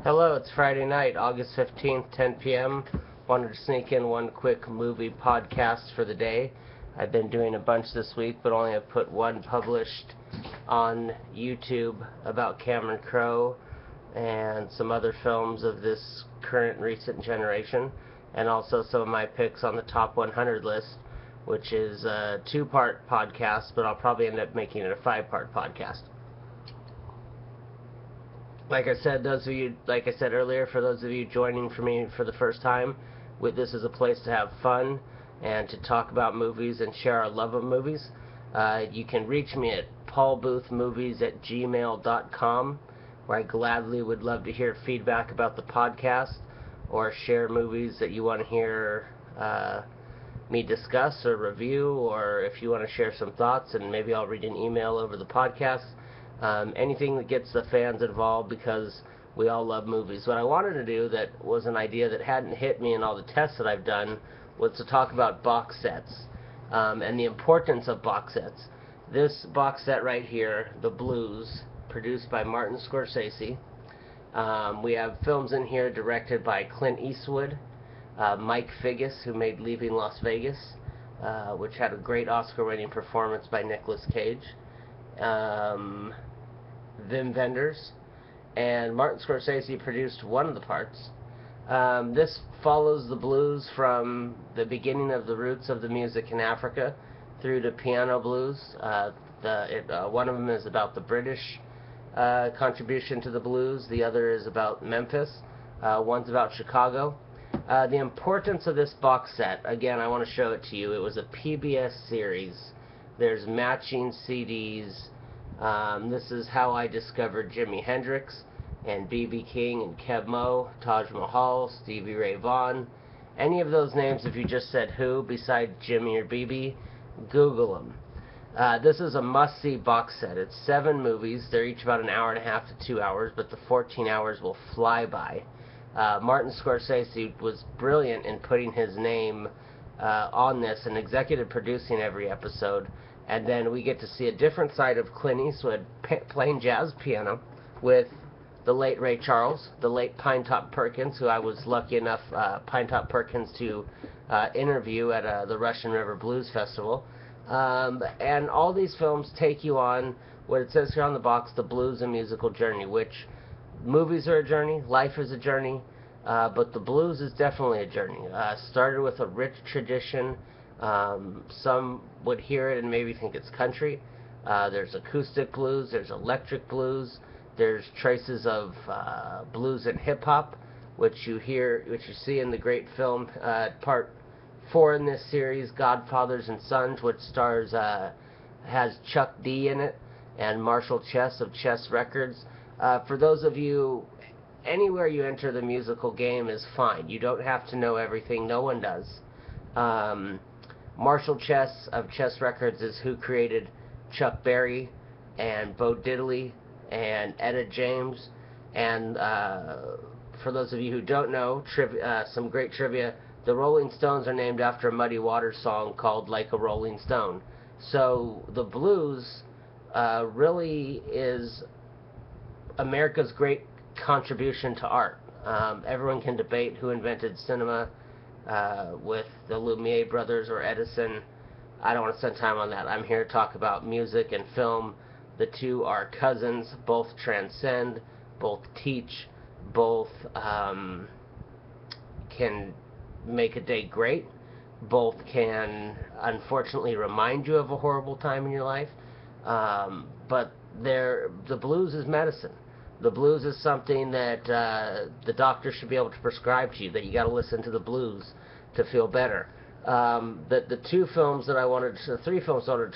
Hello, it's Friday night, August 15th, 10 p.m. Wanted to sneak in one quick movie podcast for the day. I've been doing a bunch this week, but only have put one published on YouTube about Cameron Crowe and some other films of this current recent generation, and also some of my picks on the top 100 list, which is a two-part podcast, but I'll probably end up making it a five-part podcast. Like I said earlier, for those of you joining for me for the first time, this is a place to have fun and to talk about movies and share our love of movies. You can reach me at paulboothmovies@gmail.com, where I gladly would love to hear feedback about the podcast or share movies that you want to hear me discuss or review, or if you want to share some thoughts, and maybe I'll read an email over the podcast. Anything that gets the fans involved, because we all love movies. What I wanted to do, that was an idea that hadn't hit me in all the tests that I've done, was to talk about box sets and the importance of box sets. This box set right here, The Blues, produced by Martin Scorsese. We have films in here directed by Clint Eastwood, Mike Figgis, who made Leaving Las Vegas, which had a great Oscar-winning performance by Nicolas Cage. Wim Wenders, and Martin Scorsese produced one of the parts. This follows the blues from the beginning of the roots of the music in Africa through to piano blues. One of them is about the British contribution to the blues. The other is about Memphis. One's about Chicago. The importance of this box set, again, I want to show it to you. It was a PBS series. There's matching CDs. This is how I discovered Jimi Hendrix and B.B. King and Keb Mo, Taj Mahal, Stevie Ray Vaughan. Any of those names, if you just said who beside Jimmy or B.B., Google them. This is a must-see box set. It's 7 movies. They're each about an hour and a half to 2 hours, but the 14 hours will fly by. Martin Scorsese was brilliant in putting his name on this and executive producing every episode. And then we get to see a different side of Clint Eastwood playing jazz piano with the late Ray Charles, the late Pinetop Perkins, who I was lucky enough, Pinetop Perkins, to interview at the Russian River Blues Festival. And all these films take you on what it says here on the box, the blues and musical journey, which movies are a journey, life is a journey, but the blues is definitely a journey. Started with a rich tradition. Some would hear it and maybe think it's country. There's acoustic blues, there's electric blues, there's traces of blues and hip-hop, which you see in the great film part 4 in this series, Godfathers and Sons, which has Chuck D in it and Marshall Chess of Chess Records. For those of you, anywhere you enter the musical game is fine. You don't have to know everything. No one does. Marshall Chess of Chess Records is who created Chuck Berry and Bo Diddley and Etta James. And for those of you who don't know, some great trivia, the Rolling Stones are named after a Muddy Waters song called Like a Rolling Stone. So the blues really is America's great contribution to art. Everyone can debate who invented cinema, with the Lumiere brothers or Edison. I don't want to spend time on that. I'm here to talk about music and film. The two are cousins, both transcend, both teach, both can make a day great, both can unfortunately remind you of a horrible time in your life, but the blues is medicine. The blues is something that the doctor should be able to prescribe to you, that you got to listen to the blues to feel better. The 3 films I wanted to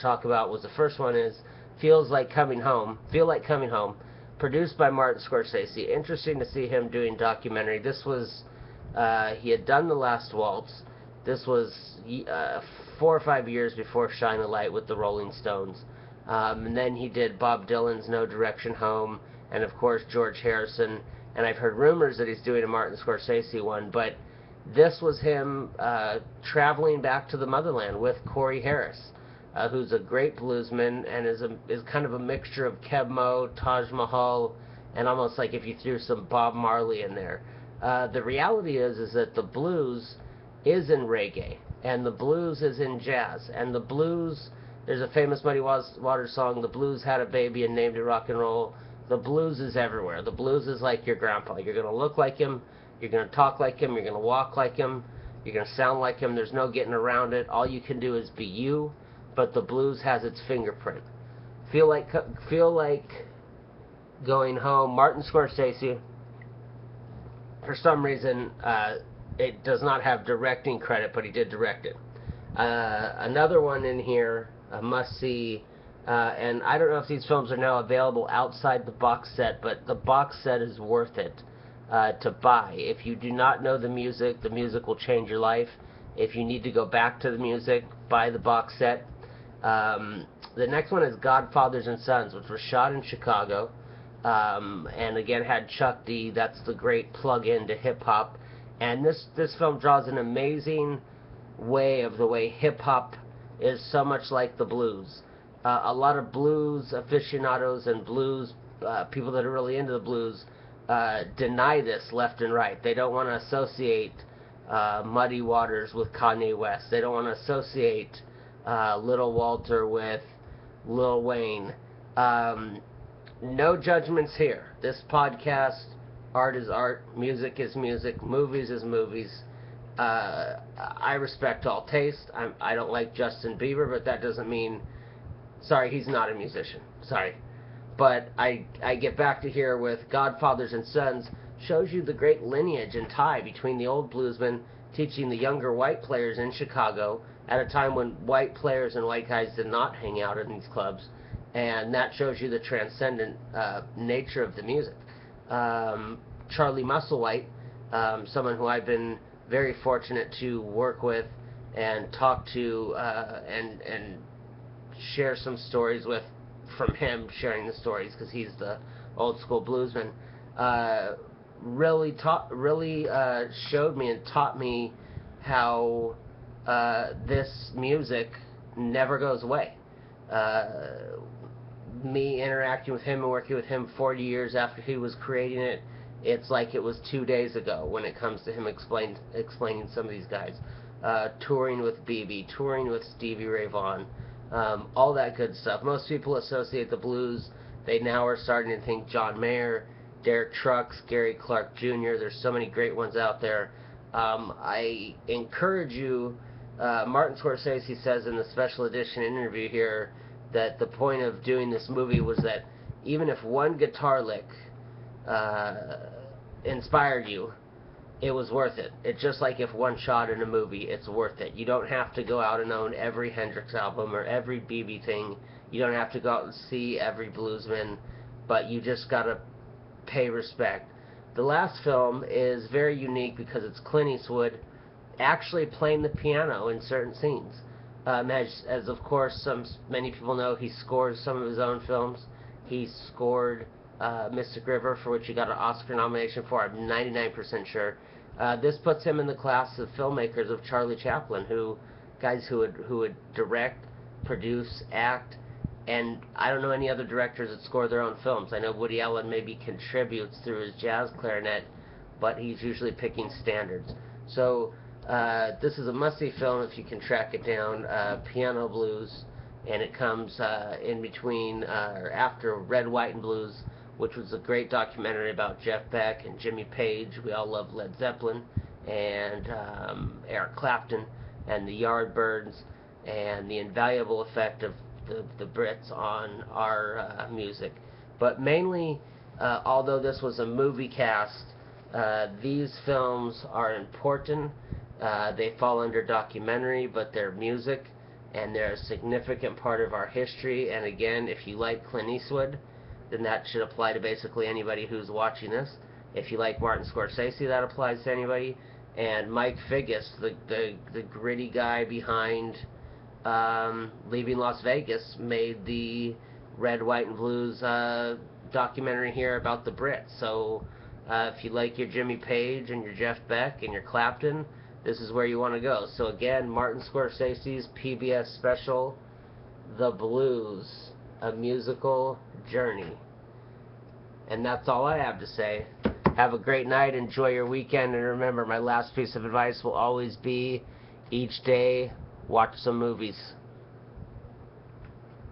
talk about was, the first one is Feel Like Coming Home, produced by Martin Scorsese. Interesting to see him doing documentary. This was, he had done The Last Waltz. This was 4 or 5 years before Shine a Light with the Rolling Stones. And then he did Bob Dylan's No Direction Home, and of course George Harrison, and I've heard rumors that he's doing a Martin Scorsese one, but this was him traveling back to the motherland with Corey Harris, who's a great bluesman and is kind of a mixture of Keb Mo, Taj Mahal, and almost like if you threw some Bob Marley in there. The reality is that the blues is in reggae, and the blues is in jazz, and the blues, there's a famous Muddy Waters song, the blues had a baby and named it rock and roll. The blues is everywhere. The blues is like your grandpa. You're going to look like him, you're going to talk like him, you're going to walk like him, you're going to sound like him. There's no getting around it. All you can do is be you, but the blues has its fingerprint. Feel like going home. Martin Scorsese, for some reason, it does not have directing credit, but he did direct it. Another one in here, a must-see, and I don't know if these films are now available outside the box set, but the box set is worth it to buy. If you do not know the music will change your life. If you need to go back to the music, buy the box set. The next one is Godfathers and Sons, which was shot in Chicago, and again had Chuck D. That's the great plug-in to hip-hop. And this film draws an amazing way of the way hip-hop is so much like the blues. A lot of blues aficionados and blues people that are really into the blues deny this left and right. They don't want to associate Muddy Waters with Kanye West. They don't want to associate Little Walter with Lil Wayne. No judgments here. This podcast, art is art, music is music, movies is movies. I respect all taste. I don't like Justin Bieber, but that doesn't mean... Sorry, he's not a musician. Sorry. But I get back to here with Godfathers and Sons, shows you the great lineage and tie between the old bluesmen teaching the younger white players in Chicago at a time when white players and white guys did not hang out in these clubs. And that shows you the transcendent nature of the music. Charlie Musselwhite, someone who I've been very fortunate to work with and talk to and share some stories with, from him sharing the stories because he's the old school bluesman, really showed me and taught me how this music never goes away. Me interacting with him and working with him 40 years after he was creating it, it's like it was 2 days ago when it comes to him explaining some of these guys. Touring with BB, touring with Stevie Ray Vaughan, all that good stuff. Most people associate the blues. They now are starting to think John Mayer, Derek Trucks, Gary Clark Jr. There's so many great ones out there. I encourage you, Martin Scorsese says in the special edition interview here that the point of doing this movie was that even if one guitar lick inspired you, it was worth it. It's just like if one shot in a movie, it's worth it. You don't have to go out and own every Hendrix album or every BB thing. You don't have to go out and see every bluesman, but you just gotta pay respect. The last film is very unique because it's Clint Eastwood actually playing the piano in certain scenes. As of course many people know, he scores some of his own films. He scored Mystic River, for which he got an Oscar nomination for, I'm 99% sure. This puts him in the class of filmmakers of Charlie Chaplin, guys who would direct, produce, act, and I don't know any other directors that score their own films. I know Woody Allen maybe contributes through his jazz clarinet, but he's usually picking standards. So this is a must-see film if you can track it down. Piano Blues, and it comes in between or after Red, White, and Blues, which was a great documentary about Jeff Beck and Jimmy Page. We all love Led Zeppelin, and Eric Clapton, and the Yardbirds, and the invaluable effect of the Brits on our music. But mainly, although this was a movie cast, these films are important. They fall under documentary, but they're music, and they're a significant part of our history. And again, if you like Clint Eastwood, then that should apply to basically anybody who's watching this. If you like Martin Scorsese, that applies to anybody. And Mike Figgis, the gritty guy behind Leaving Las Vegas, made the Red, White, and Blues documentary here about the Brits. So if you like your Jimmy Page and your Jeff Beck and your Clapton, this is where you want to go. So again, Martin Scorsese's PBS special, The Blues, A Musical Journey. And that's all I have to say. Have a great night, enjoy your weekend, and remember, my last piece of advice will always be, each day, watch some movies.